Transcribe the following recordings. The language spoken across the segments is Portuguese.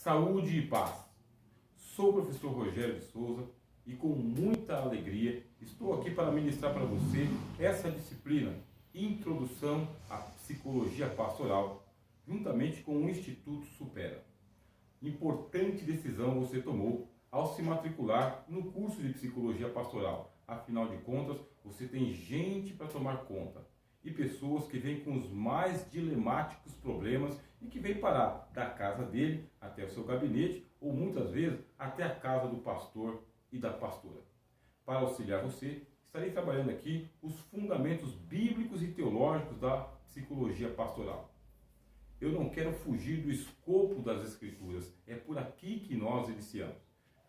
Saúde e paz. Sou o professor Rogério de Souza e com muita alegria estou aqui para ministrar para você essa disciplina, Introdução à Psicologia Pastoral, juntamente com o Instituto Supera. Importante decisão você tomou ao se matricular no curso de Psicologia Pastoral. Afinal de contas, você tem gente para tomar conta e pessoas que vêm com os mais dilemáticos problemas e que vêm parar da casa dele até o seu gabinete ou muitas vezes até a casa do pastor e da pastora. Para auxiliar você, estarei trabalhando aqui os fundamentos bíblicos e teológicos da psicologia pastoral. Eu não quero fugir do escopo das Escrituras, é por aqui que nós iniciamos.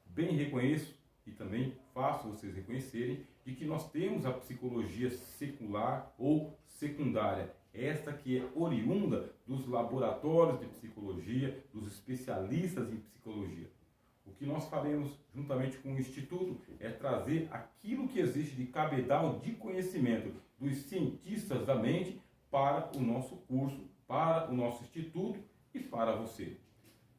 Bem reconheço e também faço vocês reconhecerem de que nós temos a psicologia secular ou secundária, esta que é oriunda dos laboratórios de psicologia, dos especialistas em psicologia. O que nós faremos juntamente com o Instituto é trazer aquilo que existe de cabedal de conhecimento dos cientistas da mente para o nosso curso, para o nosso Instituto e para você.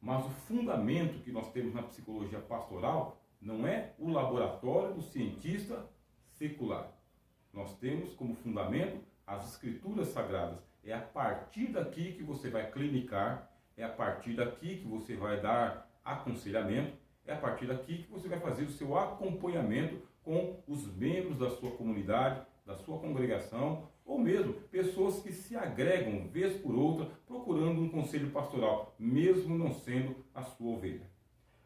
Mas o fundamento que nós temos na psicologia pastoral não é o laboratório do cientista secular. Nós temos como fundamento as Escrituras Sagradas. É a partir daqui que você vai clinicar, é a partir daqui que você vai dar aconselhamento, é a partir daqui que você vai fazer o seu acompanhamento com os membros da sua comunidade, da sua congregação, ou mesmo pessoas que se agregam vez por outra procurando um conselho pastoral, mesmo não sendo a sua ovelha.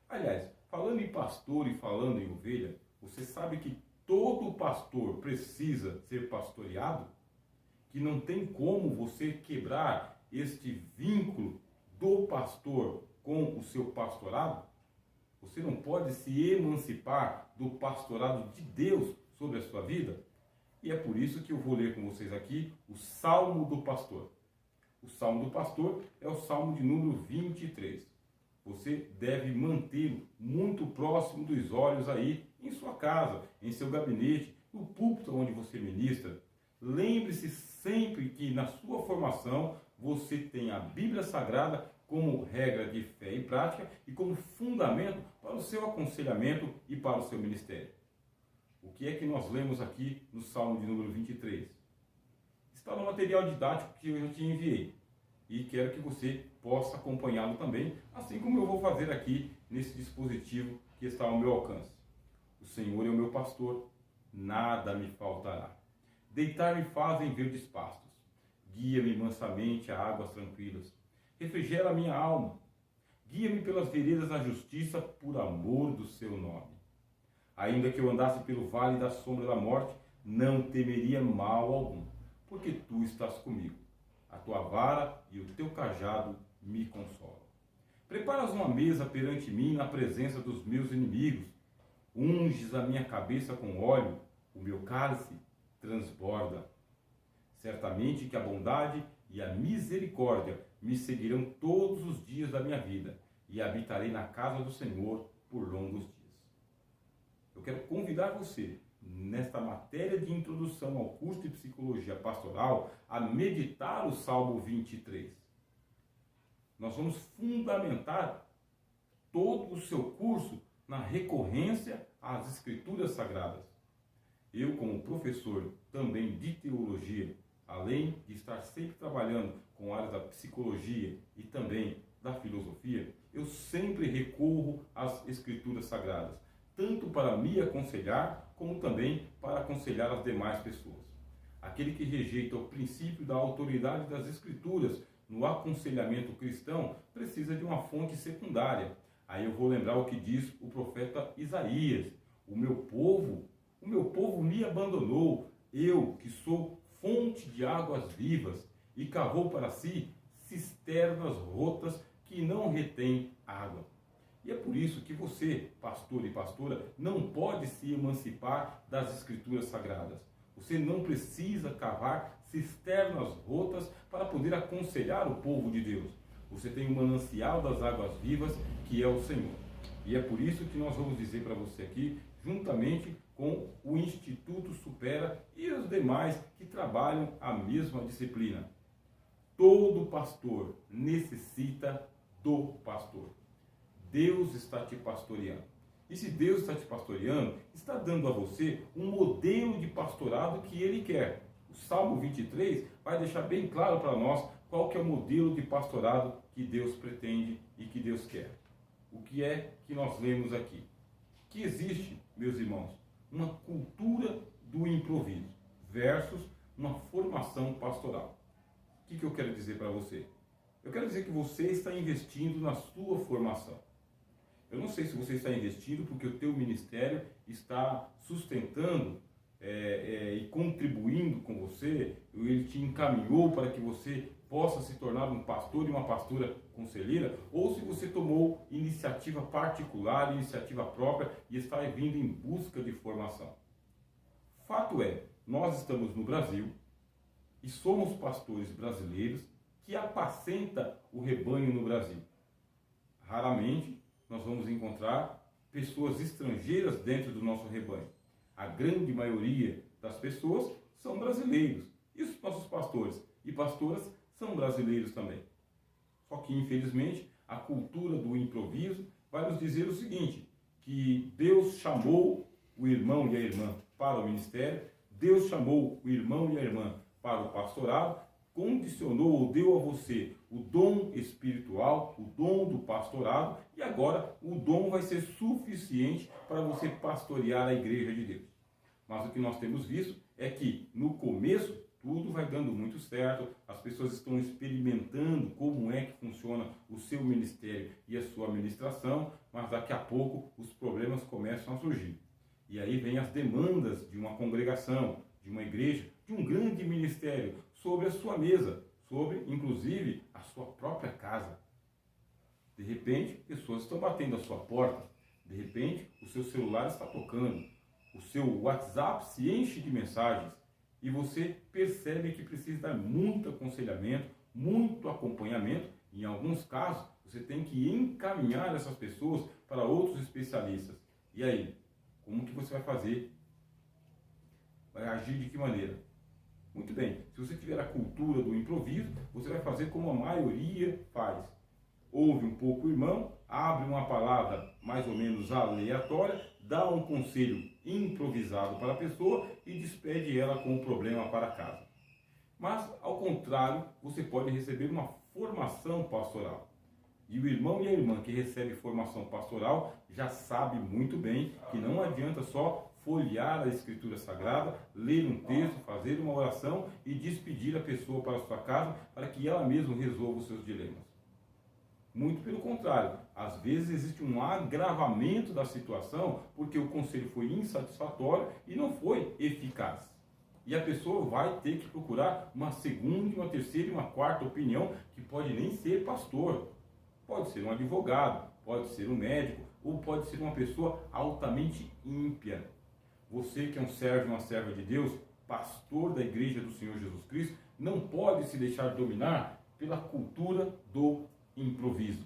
Aliás, falando em pastor e falando em ovelha, você sabe que todo pastor precisa ser pastoreado? Que não tem como você quebrar este vínculo do pastor com o seu pastorado? Você não pode se emancipar do pastorado de Deus sobre a sua vida? E é por isso que eu vou ler com vocês aqui o Salmo do Pastor. O Salmo do Pastor é o Salmo de número 23. Você deve mantê-lo muito próximo dos olhos aí, em sua casa, em seu gabinete, no púlpito onde você ministra. Lembre-se sempre que na sua formação você tem a Bíblia Sagrada como regra de fé e prática e como fundamento para o seu aconselhamento e para o seu ministério. O que é que nós lemos aqui no Salmo de número 23? Está no material didático que eu já te enviei e quero que você possa acompanhá-lo também, assim como eu vou fazer aqui nesse dispositivo que está ao meu alcance. O Senhor é o meu pastor, nada me faltará. Deitar-me faz em verdes pastos, guia-me mansamente a águas tranquilas, refrigera a minha alma, guia-me pelas veredas da justiça por amor do seu nome. Ainda que eu andasse pelo vale da sombra da morte, não temeria mal algum, porque tu estás comigo. A tua vara e o teu cajado me consolam. Preparas uma mesa perante mim na presença dos meus inimigos. Unges a minha cabeça com óleo, o meu cálice transborda. Certamente que a bondade e a misericórdia me seguirão todos os dias da minha vida, e habitarei na casa do Senhor por longos dias. Eu quero convidar você, nesta matéria de introdução ao curso de Psicologia Pastoral, a meditar o Salmo 23. Nós vamos fundamentar todo o seu curso na recorrência às Escrituras Sagradas. Eu, como professor também de teologia, além de estar sempre trabalhando com áreas da psicologia e também da filosofia, eu sempre recorro às Escrituras Sagradas, tanto para me aconselhar, como também para aconselhar as demais pessoas. Aquele que rejeita o princípio da autoridade das Escrituras no aconselhamento cristão precisa de uma fonte secundária. Aí eu vou lembrar o que diz o profeta Isaías: o meu povo me abandonou, eu que sou fonte de águas vivas, e cavou para si cisternas rotas que não retêm água. E é por isso que você, pastor e pastora, não pode se emancipar das Escrituras Sagradas. Você não precisa cavar cisternas rotas para poder aconselhar o povo de Deus. Você tem um manancial das águas vivas, que é o Senhor. E é por isso que nós vamos dizer para você aqui, juntamente com o Instituto Supera e os demais que trabalham a mesma disciplina. Todo pastor necessita do pastor. Deus está te pastoreando. E se Deus está te pastoreando, está dando a você um modelo de pastorado que Ele quer. O Salmo 23 vai deixar bem claro para nós qual que é o modelo de pastorado que Deus pretende e que Deus quer. O que é que nós lemos aqui? Que existe, meus irmãos, uma cultura do improviso versus uma formação pastoral. O que eu quero dizer para você? Eu quero dizer que você está investindo na sua formação. Eu não sei se você está investindo porque o teu ministério está sustentando e contribuindo com você, ele te encaminhou para que você possa se tornar um pastor e uma pastora conselheira, ou se você tomou iniciativa particular, iniciativa própria e está vindo em busca de formação. Fato é, nós estamos no Brasil e somos pastores brasileiros que apacenta o rebanho no Brasil. Raramente nós vamos encontrar pessoas estrangeiras dentro do nosso rebanho. A grande maioria das pessoas são brasileiros. E os nossos pastores e pastoras são brasileiros também. Só que, infelizmente, a cultura do improviso vai nos dizer o seguinte, que Deus chamou o irmão e a irmã para o ministério, Deus chamou o irmão e a irmã para o pastorado, condicionou ou deu a você o dom espiritual, o dom do pastorado, e agora o dom vai ser suficiente para você pastorear a igreja de Deus. Mas o que nós temos visto é que no começo tudo vai dando muito certo, as pessoas estão experimentando como é que funciona o seu ministério e a sua administração, mas daqui a pouco os problemas começam a surgir. E aí vem as demandas de uma congregação, de uma igreja, de um grande ministério sobre a sua mesa, sobre, inclusive, a sua própria casa. De repente, pessoas estão batendo a sua porta. De repente, o seu celular está tocando. O seu WhatsApp se enche de mensagens. E você percebe que precisa dar muito aconselhamento, muito acompanhamento. Em alguns casos, você tem que encaminhar essas pessoas para outros especialistas. E aí? Como que você vai fazer? Vai agir de que maneira? Muito bem, se você tiver a cultura do improviso, você vai fazer como a maioria faz. Ouve um pouco o irmão, abre uma palavra mais ou menos aleatória, dá um conselho improvisado para a pessoa e despede ela com o problema para casa. Mas, ao contrário, você pode receber uma formação pastoral. E o irmão e a irmã que recebe formação pastoral já sabe muito bem que não adianta só folhear a Escritura Sagrada, ler um texto, fazer uma oração e despedir a pessoa para a sua casa para que ela mesma resolva os seus dilemas. Muito pelo contrário, às vezes existe um agravamento da situação porque o conselho foi insatisfatório e não foi eficaz. E a pessoa vai ter que procurar uma segunda, uma terceira e uma quarta opinião que pode nem ser pastor. Pode ser um advogado, pode ser um médico ou pode ser uma pessoa altamente ímpia. Você que é um servo e uma serva de Deus, pastor da igreja do Senhor Jesus Cristo, não pode se deixar dominar pela cultura do improviso.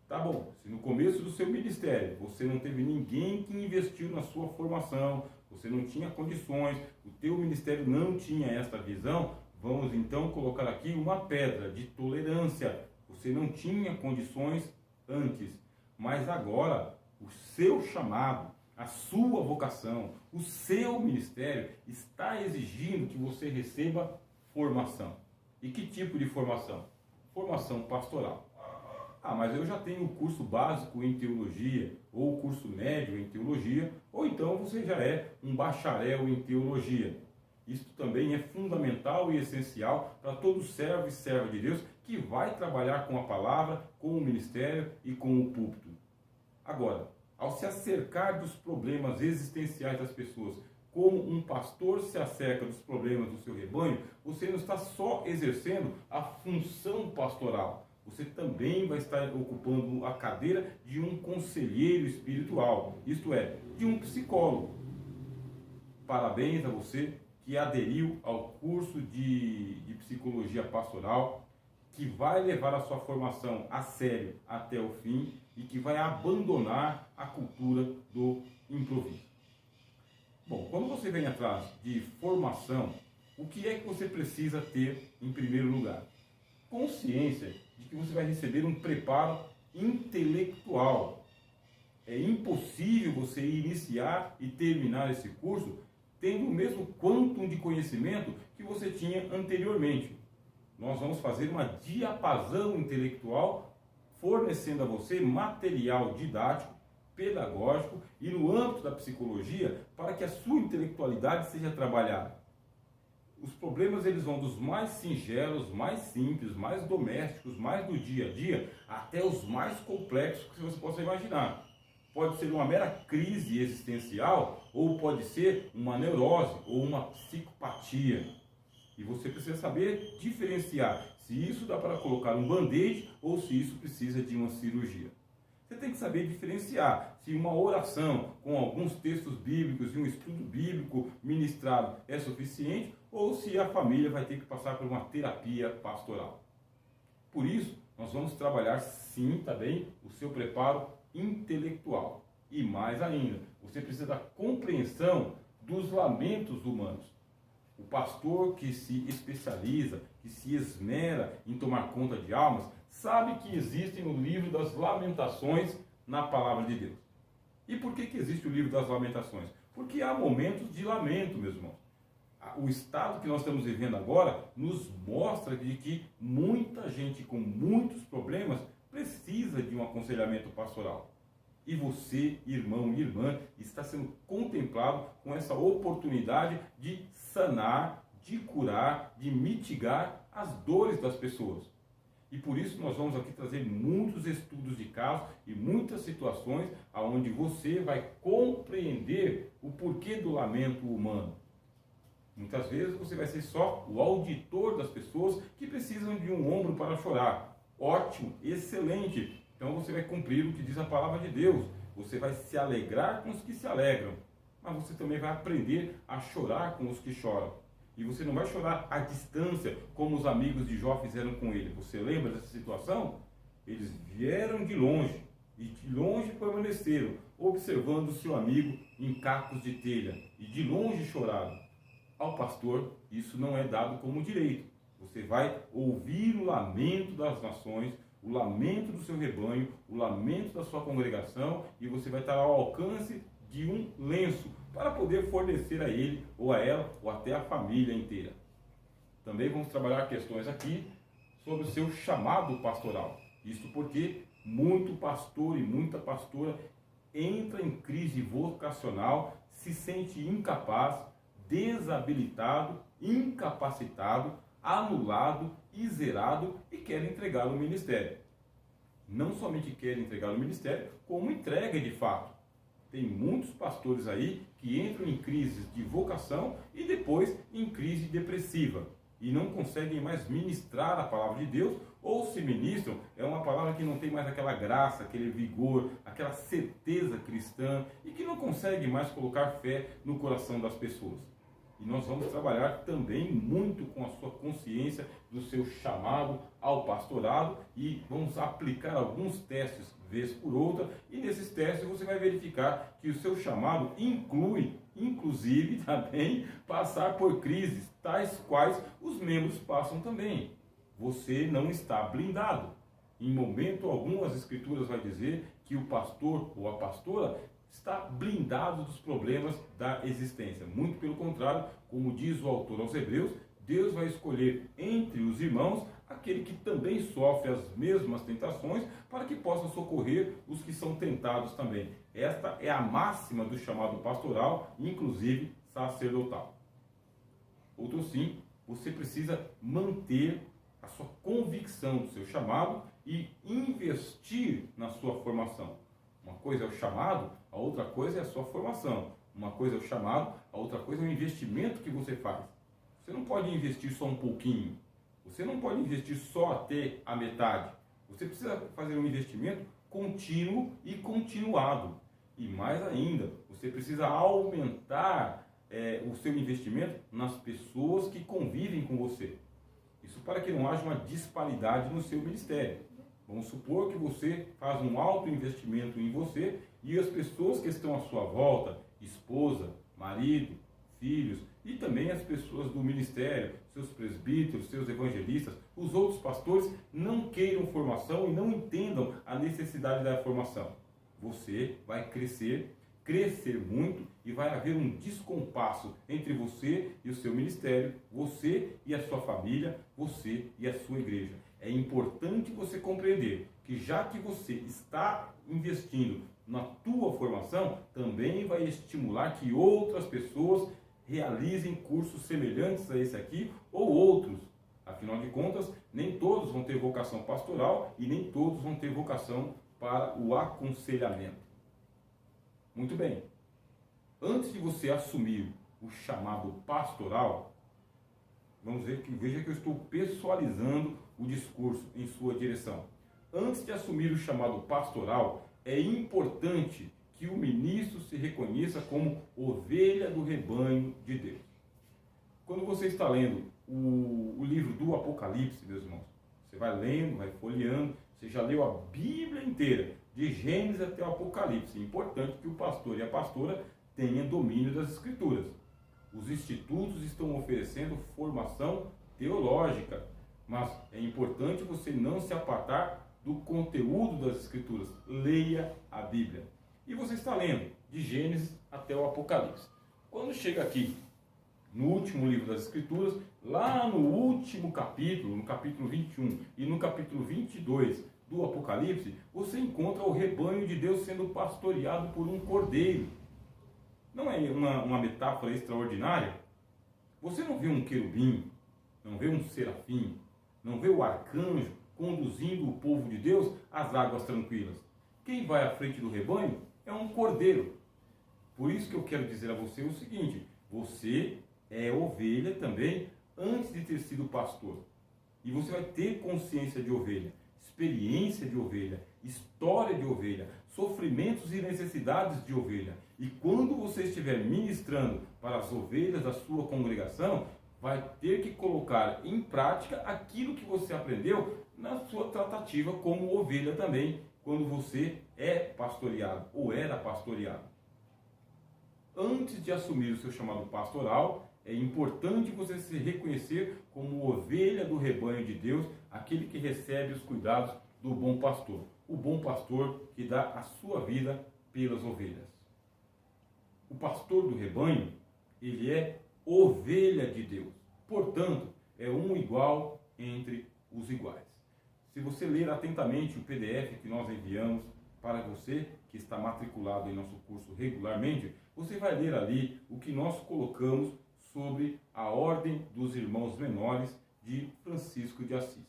Tá bom, se no começo do seu ministério você não teve ninguém que investiu na sua formação, você não tinha condições, o teu ministério não tinha esta visão, vamos então colocar aqui uma pedra de tolerância. Você não tinha condições antes, mas agora o seu chamado, a sua vocação, o seu ministério está exigindo que você receba formação. E que tipo de formação? Formação pastoral. Ah, mas eu já tenho o curso básico em teologia, ou o curso médio em teologia, ou então você já é um bacharel em teologia. Isso também é fundamental e essencial para todo servo e serva de Deus que vai trabalhar com a palavra, com o ministério e com o púlpito. Agora, ao se acercar dos problemas existenciais das pessoas, como um pastor se acerca dos problemas do seu rebanho, você não está só exercendo a função pastoral, você também vai estar ocupando a cadeira de um conselheiro espiritual, isto é, de um psicólogo. Parabéns a você que aderiu ao curso de psicologia pastoral, que vai levar a sua formação a sério até o fim e que vai abandonar a cultura do improviso. Bom, quando você vem atrás de formação, o que é que você precisa ter em primeiro lugar? Consciência de que você vai receber um preparo intelectual. É impossível você iniciar e terminar esse curso tendo o mesmo quantum de conhecimento que você tinha anteriormente. Nós vamos fazer uma diapasão intelectual, fornecendo a você material didático, pedagógico e no âmbito da psicologia para que a sua intelectualidade seja trabalhada. Os problemas eles vão dos mais singelos, mais simples, mais domésticos, mais do dia a dia, até os mais complexos que você possa imaginar. Pode ser uma mera crise existencial ou pode ser uma neurose ou uma psicopatia. E você precisa saber diferenciar se isso dá para colocar um band-aid ou se isso precisa de uma cirurgia. Você tem que saber diferenciar se uma oração com alguns textos bíblicos e um estudo bíblico ministrado é suficiente ou se a família vai ter que passar por uma terapia pastoral. Por isso, nós vamos trabalhar sim também o seu preparo intelectual. E mais ainda, você precisa da compreensão dos lamentos humanos. O pastor que se especializa, que se esmera em tomar conta de almas, sabe que existem no livro das Lamentações na palavra de Deus. E por que existe o livro das Lamentações? Porque há momentos de lamento, meus irmãos. O estado que nós estamos vivendo agora nos mostra de que muita gente com muitos problemas precisa de um aconselhamento pastoral. E você, irmão e irmã, está sendo contemplado com essa oportunidade de sanar, de curar, de mitigar as dores das pessoas. E por isso nós vamos aqui trazer muitos estudos de casos e muitas situações onde você vai compreender o porquê do lamento humano. Muitas vezes você vai ser só o auditor das pessoas que precisam de um ombro para chorar. Ótimo, excelente. Então você vai cumprir o que diz a palavra de Deus. Você vai se alegrar com os que se alegram. Mas você também vai aprender a chorar com os que choram. E você não vai chorar à distância, como os amigos de Jó fizeram com ele. Você lembra dessa situação? Eles vieram de longe e de longe permaneceram, observando o seu amigo em cacos de telha. E de longe choraram. Ao pastor, isso não é dado como direito. Você vai ouvir o lamento das nações, o lamento do seu rebanho, o lamento da sua congregação, e você vai estar ao alcance de um lenço para poder fornecer a ele, ou a ela, ou até a família inteira. Também vamos trabalhar questões aqui sobre o seu chamado pastoral. Isto porque muito pastor e muita pastora entra em crise vocacional, se sente incapaz, desabilitado, incapacitado, anulado e zerado e quer entregar o ministério. Não somente quer entregar o ministério, como entrega de fato. Tem muitos pastores aí que entram em crises de vocação e depois em crise depressiva e não conseguem mais ministrar a palavra de Deus, ou se ministram, é uma palavra que não tem mais aquela graça, aquele vigor, aquela certeza cristã e que não consegue mais colocar fé no coração das pessoas. E nós vamos trabalhar também muito com a sua consciência do seu chamado ao pastorado e vamos aplicar alguns testes vez por outra, e nesses testes você vai verificar que o seu chamado inclui, inclusive, também passar por crises, tais quais os membros passam também. Você não está blindado. Em momento algum as escrituras vai dizer que o pastor ou a pastora está blindado dos problemas da existência. Muito pelo contrário, como diz o autor aos Hebreus, Deus vai escolher entre os irmãos aquele que também sofre as mesmas tentações para que possa socorrer os que são tentados também. Esta é a máxima do chamado pastoral, inclusive sacerdotal. Outro sim, você precisa manter a sua convicção do seu chamado e investir na sua formação. Uma coisa é o chamado, a outra coisa é a sua formação. Uma coisa é o chamado, a outra coisa é o investimento que você faz. Você não pode investir só um pouquinho. Você não pode investir só até a metade. Você precisa fazer um investimento contínuo e continuado. E mais ainda, você precisa aumentar o seu investimento nas pessoas que convivem com você. Isso para que não haja uma disparidade no seu ministério. Vamos supor que você faz um alto investimento em você e as pessoas que estão à sua volta, esposa, marido, filhos e também as pessoas do ministério, seus presbíteros, seus evangelistas, os outros pastores não queiram formação e não entendam a necessidade da formação. Você vai crescer muito, e vai haver um descompasso entre você e o seu ministério, você e a sua família, você e a sua igreja. É importante você compreender que já que você está investindo na tua formação, também vai estimular que outras pessoas realizem cursos semelhantes a esse aqui ou outros. Afinal de contas, nem todos vão ter vocação pastoral e nem todos vão ter vocação para o aconselhamento. Muito bem. Antes de você assumir o chamado pastoral, veja que eu estou pessoalizando o discurso em sua direção. Antes de assumir o chamado pastoral, é importante que o ministro se reconheça como ovelha do rebanho de Deus. Quando você está lendo o livro do Apocalipse, meus irmãos, você vai lendo, vai folheando, você já leu a Bíblia inteira, de Gênesis até o Apocalipse. É importante que o pastor e a pastora tenham domínio das Escrituras. Os institutos estão oferecendo formação teológica, mas é importante você não se apartar do conteúdo das Escrituras. Leia a Bíblia. E você está lendo de Gênesis até o Apocalipse. Quando chega aqui, no último livro das Escrituras, lá no último capítulo, no capítulo 21 e no capítulo 22 do Apocalipse, você encontra o rebanho de Deus sendo pastoreado por um cordeiro. Não é uma metáfora extraordinária? Você não vê um querubim, não vê um serafim, não vê o arcanjo conduzindo o povo de Deus às águas tranquilas. Quem vai à frente do rebanho é um cordeiro. Por isso que eu quero dizer a você o seguinte: você é ovelha também antes de ter sido pastor. E você vai ter consciência de ovelha, experiência de ovelha, história de ovelha, sofrimentos e necessidades de ovelha. E quando você estiver ministrando para as ovelhas da sua congregação, vai ter que colocar em prática aquilo que você aprendeu na sua tratativa como ovelha também, quando você é pastoreado ou era pastoreado. Antes de assumir o seu chamado pastoral, é importante você se reconhecer como ovelha do rebanho de Deus, aquele que recebe os cuidados do bom pastor. O bom pastor que dá a sua vida pelas ovelhas. O pastor do rebanho, ele é ovelha de Deus. Portanto, é um igual entre os iguais. Se você ler atentamente o PDF que nós enviamos para você, que está matriculado em nosso curso regularmente, você vai ler ali o que nós colocamos sobre a ordem dos irmãos menores de Francisco de Assis.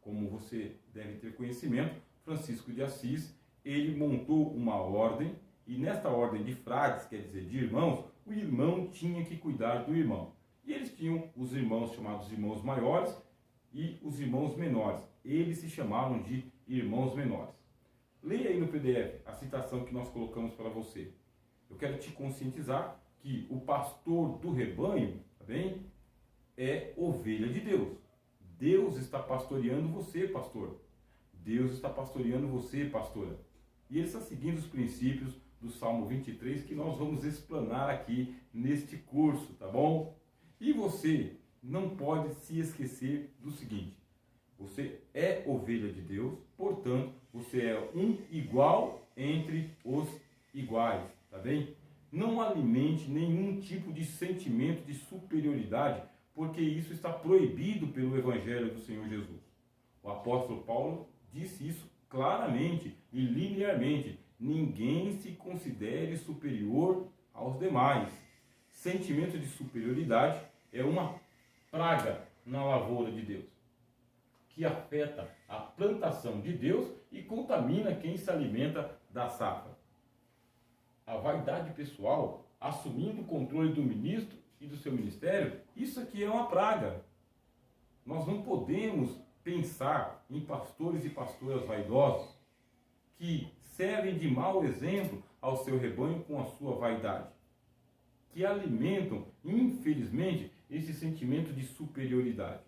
Como você deve ter conhecimento, Francisco de Assis, ele montou uma ordem, e nesta ordem de frades, quer dizer, de irmãos, o irmão tinha que cuidar do irmão. E eles tinham os irmãos chamados irmãos maiores e os irmãos menores. Eles se chamavam de irmãos menores. Leia aí no PDF a citação que nós colocamos para você. Eu quero te conscientizar que o pastor do rebanho, tá bem, é ovelha de Deus. Deus está pastoreando você, pastor. Deus está pastoreando você, pastora. E ele está seguindo os princípios do Salmo 23 que nós vamos explanar aqui neste curso, tá bom? E você não pode se esquecer do seguinte: você é ovelha de Deus, portanto, você é um igual entre os iguais, tá bem? Não alimente nenhum tipo de sentimento de superioridade, porque isso está proibido pelo Evangelho do Senhor Jesus. O apóstolo Paulo disse isso claramente e linearmente: ninguém se considere superior aos demais. Sentimento de superioridade é uma praga na lavoura de Deus, que afeta a plantação de Deus e contamina quem se alimenta da safra. A vaidade pessoal, assumindo o controle do ministro e do seu ministério, isso aqui é uma praga. Nós não podemos pensar em pastores e pastoras vaidosos que servem de mau exemplo ao seu rebanho com a sua vaidade, que alimentam, infelizmente, esse sentimento de superioridade.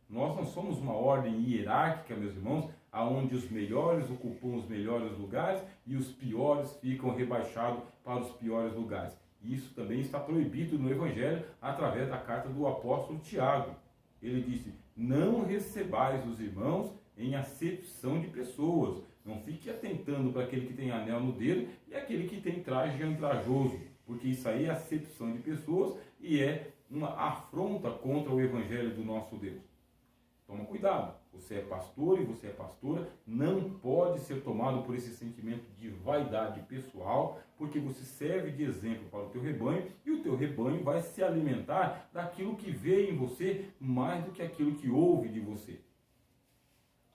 Nós não somos uma ordem hierárquica, meus irmãos, aonde os melhores ocupam os melhores lugares e os piores ficam rebaixados para os piores lugares. Isso também está proibido no Evangelho através da carta do apóstolo Tiago. Ele disse: não recebais os irmãos em acepção de pessoas. Não fique atentando para aquele que tem anel no dedo e aquele que tem traje andrajoso, porque isso aí é acepção de pessoas e é uma afronta contra o evangelho do nosso Deus. Toma cuidado, você é pastor e você é pastora, não pode ser tomado por esse sentimento de vaidade pessoal, porque você serve de exemplo para o teu rebanho e o teu rebanho vai se alimentar daquilo que vê em você mais do que aquilo que ouve de você.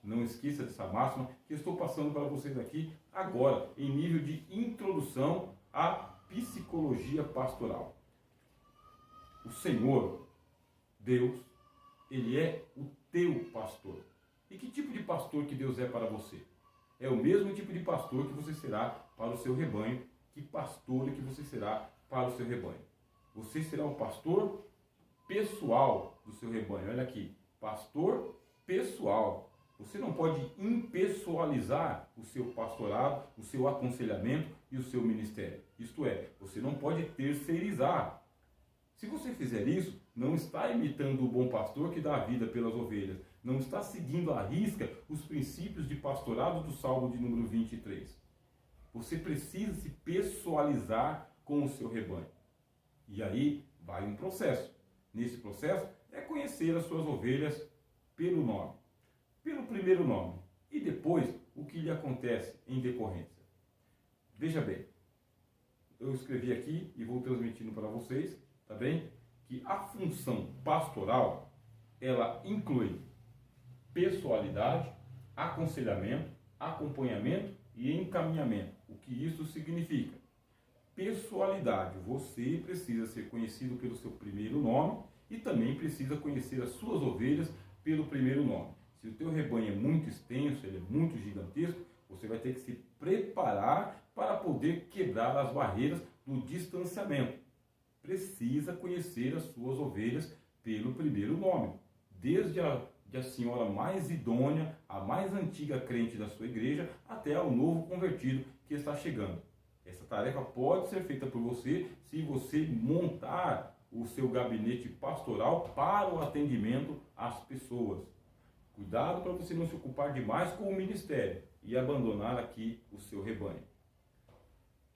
Não esqueça dessa máxima que eu estou passando para vocês aqui agora, em nível de introdução à psicologia pastoral. O Senhor, Deus, Ele é o teu pastor. E que tipo de pastor que Deus é para você? É o mesmo tipo de pastor que você será para o seu rebanho, que pastor que você será para o seu rebanho. Você será o pastor pessoal do seu rebanho. Olha aqui, pastor pessoal. Você não pode impessoalizar o seu pastorado, o seu aconselhamento e o seu ministério. Isto é, você não pode terceirizar. Se você fizer isso, não está imitando o bom pastor que dá a vida pelas ovelhas. Não está seguindo à risca os princípios de pastorado do Salmo de número 23. Você precisa se pessoalizar com o seu rebanho. E aí vai um processo. Nesse processo é conhecer as suas ovelhas pelo nome. Pelo primeiro nome. E depois o que lhe acontece em decorrência. Veja bem, eu escrevi aqui e vou transmitindo para vocês, tá bem? Que a função pastoral, ela inclui pessoalidade, aconselhamento, acompanhamento e encaminhamento. O que isso significa? Pessoalidade, você precisa ser conhecido pelo seu primeiro nome e também precisa conhecer as suas ovelhas pelo primeiro nome. Se o teu rebanho é muito extenso, ele é muito gigantesco, você vai ter que se preparar para poder quebrar as barreiras do distanciamento. Precisa conhecer as suas ovelhas pelo primeiro nome. Desde a senhora mais idônea, a mais antiga crente da sua igreja, até ao novo convertido que está chegando. Essa tarefa pode ser feita por você se você montar o seu gabinete pastoral para o atendimento às pessoas. Cuidado para você não se ocupar demais com o ministério e abandonar aqui o seu rebanho.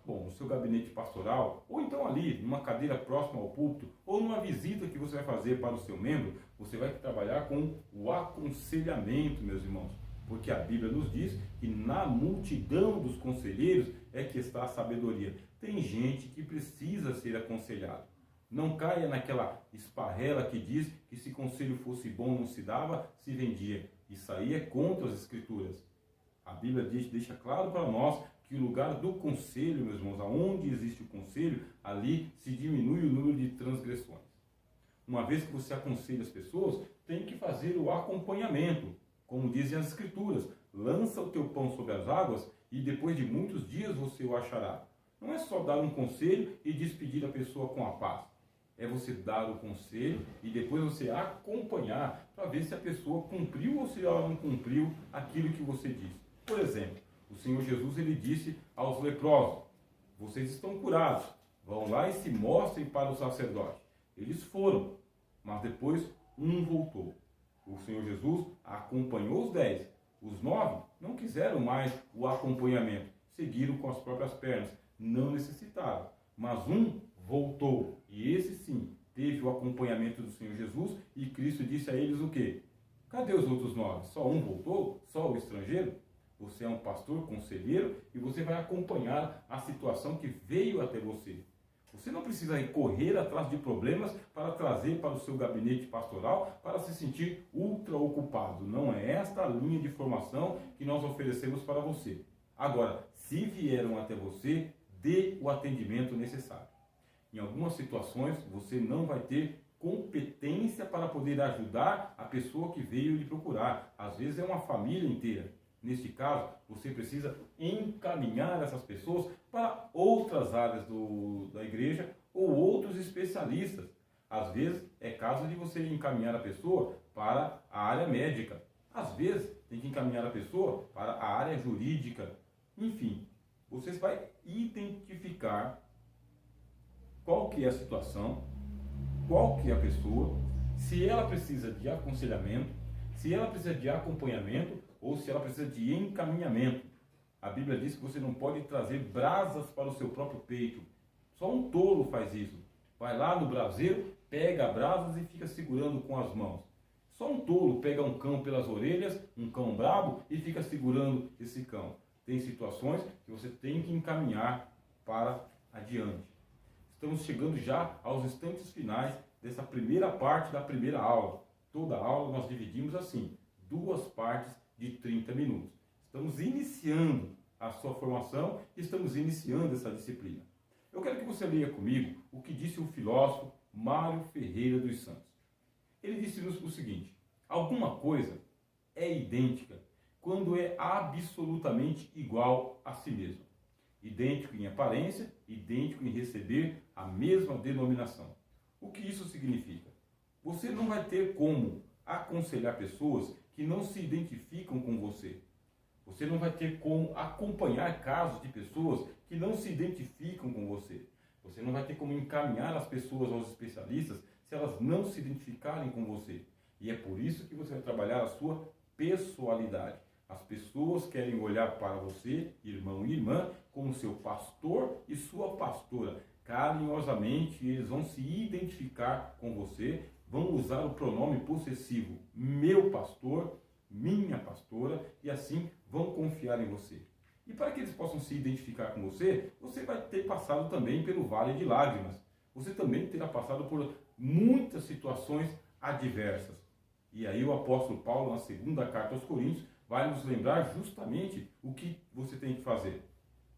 Bom, no seu gabinete pastoral, ou então ali, numa cadeira próxima ao púlpito, ou numa visita que você vai fazer para o seu membro, você vai trabalhar com o aconselhamento, meus irmãos. Porque a Bíblia nos diz que na multidão dos conselheiros é que está a sabedoria. Tem gente que precisa ser aconselhado. Não caia naquela esparrela que diz que se conselho fosse bom não se dava, se vendia. Isso aí é contra as Escrituras. A Bíblia deixa claro para nós que o lugar do conselho, meus irmãos, aonde existe o conselho, ali se diminui o número de transgressões. Uma vez que você aconselha as pessoas, tem que fazer o acompanhamento. Como dizem as Escrituras, lança o teu pão sobre as águas e depois de muitos dias você o achará. Não é só dar um conselho e despedir a pessoa com a paz. É você dar o conselho e depois você acompanhar para ver se a pessoa cumpriu ou se ela não cumpriu aquilo que você disse. Por exemplo, o Senhor Jesus ele disse aos leprosos: vocês estão curados, vão lá e se mostrem para o sacerdote. Eles foram, mas depois um voltou. O Senhor Jesus acompanhou os 10. Os 9 não quiseram mais o acompanhamento, seguiram com as próprias pernas, não necessitaram. Mas um voltou, e esse sim teve o acompanhamento do Senhor Jesus, e Cristo disse a eles o quê? Cadê os outros 9? Só um voltou? Só o estrangeiro? Você é um pastor, conselheiro, e você vai acompanhar a situação que veio até você. Você não precisa correr atrás de problemas para trazer para o seu gabinete pastoral para se sentir ultra ocupado. Não é esta a linha de formação que nós oferecemos para você. Agora, se vieram até você, dê o atendimento necessário. Em algumas situações, você não vai ter competência para poder ajudar a pessoa que veio lhe procurar. Às vezes é uma família inteira. Neste caso, você precisa encaminhar essas pessoas para outras áreas da igreja ou outros especialistas. Às vezes, é caso de você encaminhar a pessoa para a área médica. Às vezes, tem que encaminhar a pessoa para a área jurídica. Enfim, você vai identificar qual que é a situação, qual que é a pessoa, se ela precisa de aconselhamento, se ela precisa de acompanhamento ou se ela precisa de encaminhamento. A Bíblia diz que você não pode trazer brasas para o seu próprio peito. Só um tolo faz isso. Vai lá no braseiro, pega brasas e fica segurando com as mãos. Só um tolo pega um cão pelas orelhas, um cão brabo, e fica segurando esse cão. Tem situações que você tem que encaminhar para adiante. Estamos chegando já aos instantes finais dessa primeira parte da primeira aula. Toda aula nós dividimos assim, 2 partes de 30 minutos. Estamos iniciando a sua formação e estamos iniciando essa disciplina. Eu quero que você leia comigo o que disse o filósofo Mário Ferreira dos Santos. Ele disse-nos o seguinte: alguma coisa é idêntica quando é absolutamente igual a si mesma. Idêntico em aparência, idêntico em receber a mesma denominação. O que isso significa? Você não vai ter como aconselhar pessoas que não se identificam com você. Você não vai ter como acompanhar casos de pessoas que não se identificam com você. Você não vai ter como encaminhar as pessoas aos especialistas se elas não se identificarem com você. E é por isso que você vai trabalhar a sua pessoalidade. As pessoas querem olhar para você, irmão e irmã, como seu pastor e sua pastora. Carinhosamente, eles vão se identificar com você, vão usar o pronome possessivo meu pastor, minha pastora, e assim vão confiar em você. E para que eles possam se identificar com você, você vai ter passado também pelo vale de lágrimas. Você também terá passado por muitas situações adversas. E aí o apóstolo Paulo, na segunda carta aos Coríntios, vai nos lembrar justamente o que você tem que fazer.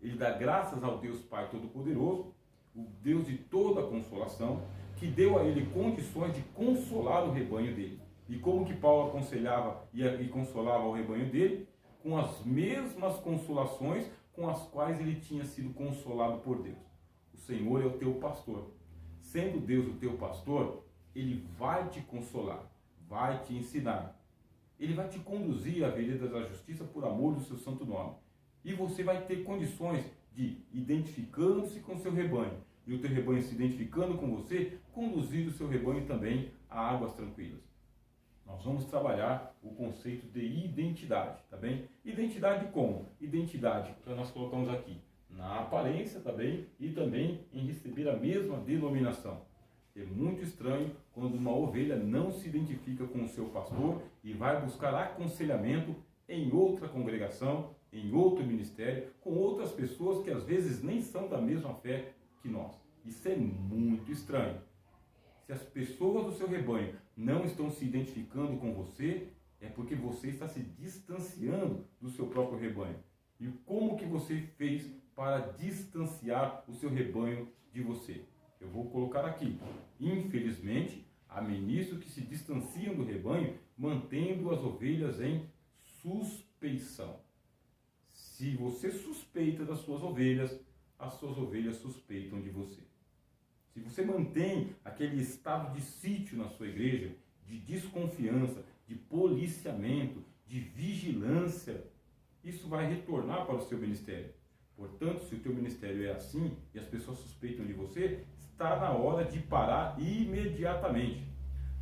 Ele dá graças ao Deus Pai Todo-Poderoso, o Deus de toda consolação, que deu a ele condições de consolar o rebanho dele. E como que Paulo aconselhava e consolava o rebanho dele? Com as mesmas consolações com as quais ele tinha sido consolado por Deus. O Senhor é o teu pastor. Sendo Deus o teu pastor, ele vai te consolar, vai te ensinar. Ele vai te conduzir à vereda da justiça por amor do seu santo nome. E você vai ter condições de, identificando-se com o seu rebanho, e o teu rebanho se identificando com você, conduzir o seu rebanho também a águas tranquilas. Nós vamos trabalhar o conceito de identidade, tá bem? Identidade como? Identidade, que nós colocamos aqui, na aparência, tá bem? E também em receber a mesma denominação. É muito estranho quando uma ovelha não se identifica com o seu pastor e vai buscar aconselhamento em outra congregação, em outro ministério, com outras pessoas que às vezes nem são da mesma fé que nós. Isso é muito estranho. Se as pessoas do seu rebanho não estão se identificando com você, é porque você está se distanciando do seu próprio rebanho. E como que você fez para distanciar o seu rebanho de você? Eu vou colocar aqui. Infelizmente, há ministros que se distanciam do rebanho, mantendo as ovelhas em suspeição. Se você suspeita das suas ovelhas, as suas ovelhas suspeitam de você. Se você mantém aquele estado de sítio na sua igreja, de desconfiança, de policiamento, de vigilância, isso vai retornar para o seu ministério. Portanto, se o teu ministério é assim e as pessoas suspeitam de você, está na hora de parar imediatamente.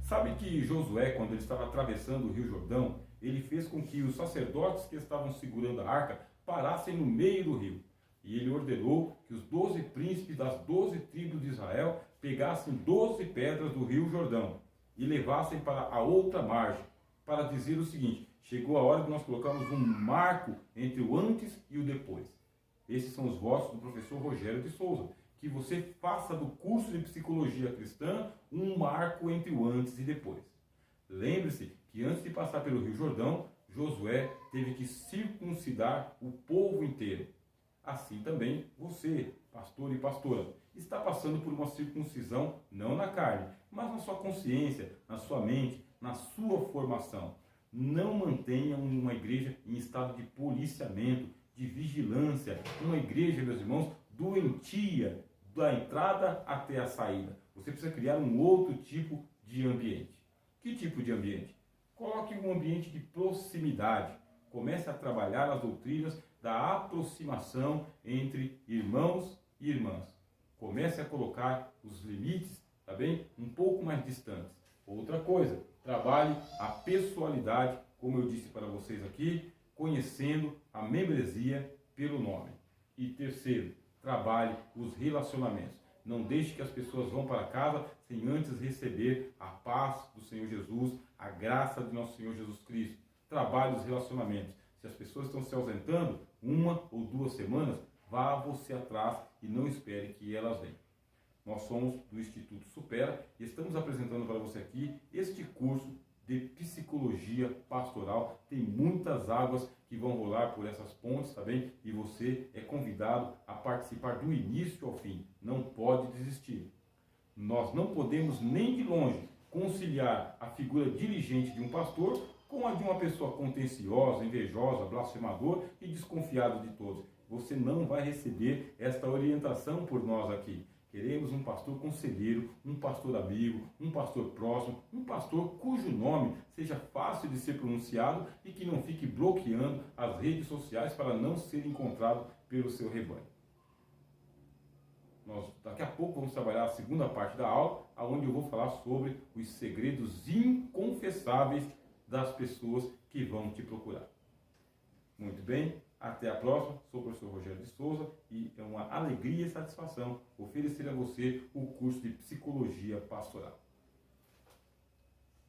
Sabe que Josué, quando ele estava atravessando o Rio Jordão, ele fez com que os sacerdotes que estavam segurando a arca parassem no meio do rio. E ele ordenou que os 12 príncipes das 12 tribos de Israel pegassem 12 pedras do Rio Jordão e levassem para a outra margem, para dizer o seguinte: chegou a hora de nós colocarmos um marco entre o antes e o depois. Esses são os votos do professor Rogério de Souza. Que você faça do curso de psicologia cristã um marco entre o antes e depois. Lembre-se que antes de passar pelo Rio Jordão, Josué teve que circuncidar o povo inteiro. Assim também você, pastor e pastora, está passando por uma circuncisão não na carne, mas na sua consciência, na sua mente, na sua formação. Não mantenha uma igreja em estado de policiamento, de vigilância, uma igreja, meus irmãos, doentia, da entrada até a saída. Você precisa criar um outro tipo de ambiente. Que tipo de ambiente? Coloque um ambiente de proximidade. Comece a trabalhar as doutrinas da aproximação entre irmãos e irmãs. Comece a colocar os limites, tá bem? Um pouco mais distantes. Outra coisa, trabalhe a pessoalidade, como eu disse para vocês aqui, conhecendo a membresia pelo nome. E terceiro, trabalhe os relacionamentos. Não deixe que as pessoas vão para casa sem antes receber a paz do Senhor Jesus, a graça de nosso Senhor Jesus Cristo. Trabalhe os relacionamentos. Se as pessoas estão se ausentando 1 ou 2 semanas, vá você atrás e não espere que elas venham. Nós somos do Instituto Supera e estamos apresentando para você aqui este curso de psicologia pastoral. Tem muitas águas que vão rolar por essas pontes, tá bem? E você é convidado a participar do início ao fim. Não pode desistir. Nós não podemos nem de longe conciliar a figura dirigente de um pastor com a de uma pessoa contenciosa, invejosa, blasfemador e desconfiado de todos. Você não vai receber esta orientação por nós aqui. Queremos um pastor conselheiro, um pastor amigo, um pastor próximo, um pastor cujo nome seja fácil de ser pronunciado e que não fique bloqueando as redes sociais para não ser encontrado pelo seu rebanho. Nós daqui a pouco vamos trabalhar a segunda parte da aula, onde eu vou falar sobre os segredos inconfessáveis das pessoas que vão te procurar. Muito bem, até a próxima. Sou o professor Rogério de Souza e é uma alegria e satisfação oferecer a você o curso de Psicologia Pastoral.